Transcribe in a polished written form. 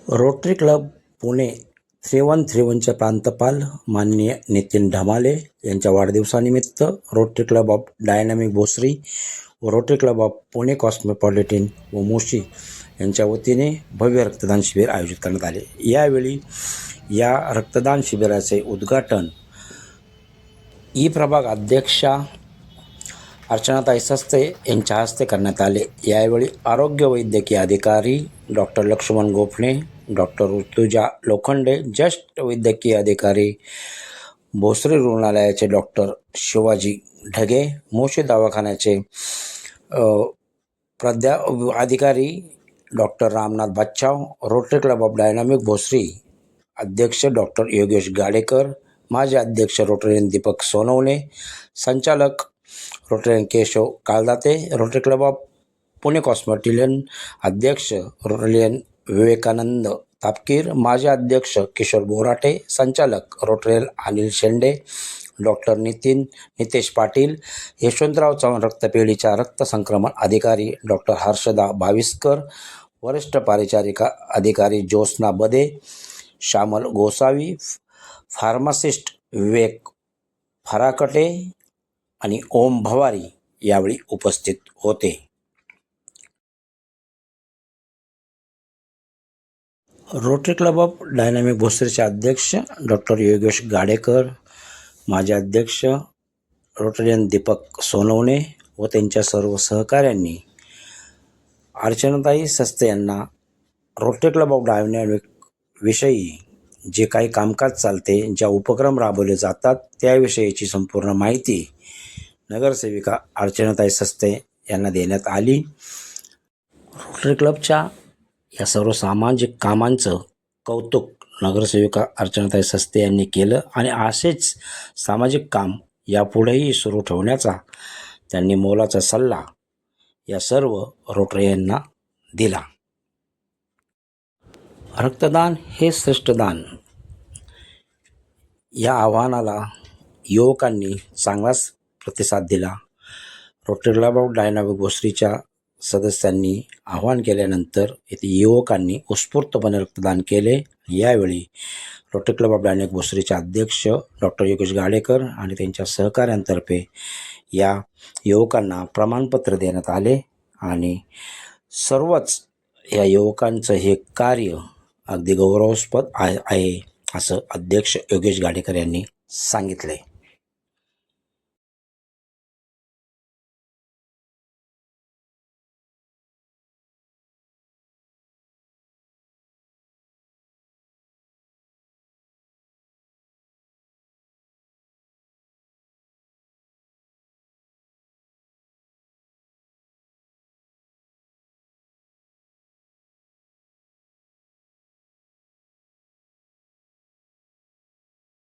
Rotary Club Pune 3131चे प्रांतपाल माननीय नितीन ढमाले यांच्या वाढदिवसानिमित्त Rotary Club of Dynamic Bhosari व Rotary Club of Pune Cosmopolitan व मुशी यांच्या वतीने भव्य रक्तदान शिबिर आयोजित करण्यात आले. यावेळी या रक्तदान शिबिराचे उद्घाटन ई प्रभाग अध्यक्षा अर्चनाताई सस्ते यांच्या हस्ते करण्यात आले. यावेळी आरोग्य वैद्यकीय अधिकारी डॉक्टर लक्ष्मण गोफणे, डॉक्टर ऋतुजा लोखंडे, ज्येष्ठ वैद्यकीय अधिकारी भोसरी रुग्णालयाचे डॉक्टर शिवाजी ढगे, मोशी दवाखान्याचे अधिकारी doctor Ramnath Bachhav, rotary Club of Dynamic Bhosari अध्यक्ष डॉक्टर योगेश गाडेकर, माजी अध्यक्ष रोटरीयन दीपक सोनवणे, संचालक Rotarian Keshav Kaldate, rotary Club of Pune cosmopolitan अध्यक्ष रोटरीयन विवेकानंद तापकीर, माजी अध्यक्ष किशोर बोराटे, संचालक रोटरीयन अनिल शेंडे, डॉक्टर नितेश पाटील, यशवंतराव चव्हाण रक्तपेढीच्या रक्त संक्रमण अधिकारी डॉक्टर हर्षदा भाविस्कर, वरिष्ठ परिचारिका अधिकारी ज्योत्स्ना बदे, श्यामल गोसावी, फार्मासिस्ट विवेक फराकटे आणि ओम भवारी यावेळी उपस्थित होते. रोटरी क्लब ऑफ डायनामिक भोसरीचे अध्यक्ष डॉक्टर योगेश गाडेकर, माजी अध्यक्ष रोटरीयन दीपक सोनवणे व त्यांच्या सर्व सहकाऱ्यांनी अर्चनाताई सस्ते यांना रोटरी क्लब ऑफ डायनामिक विषयी जे काही कामकाज चालते, ज्या उपक्रम राबवले जातात त्याविषयीची संपूर्ण माहिती नगरसेविका अर्चनाताई सस्ते यांना देण्यात आली. रोटरी क्लबच्या या सर्व सामाजिक कामांचं कौतुक नगरसेविका अर्चनाताई सस्ते यांनी केलं आणि असेच सामाजिक काम यापुढेही सुरू ठेवण्याचा त्यांनी मोलाचा सल्ला या सर्व रोटरीयनना दिला. रक्तदान हे श्रेष्ठ दान या आव्हानाला युवकांनी चांगलाच प्रतिसाद दिला. रोटरी क्लब ऑफ डायनामिक भोसरीच्या सदस्यांनी आवाहन केल्यानंतर येथे युवकांनी उत्स्फूर्तपणे रक्तदान केले. यावेळी रोटरी क्लब ऑफ डायनामिक भोसरीचे अध्यक्ष डॉक्टर योगेश गाडेकर आणि त्यांच्या सहकाऱ्यांतर्फे या युवकांना प्रमाणपत्र देण्यात आले आणि सर्वच या युवकांचं हे कार्य अगदी गौरवास्पद आहे असं अध्यक्ष योगेश गाडेकर यांनी सांगितले.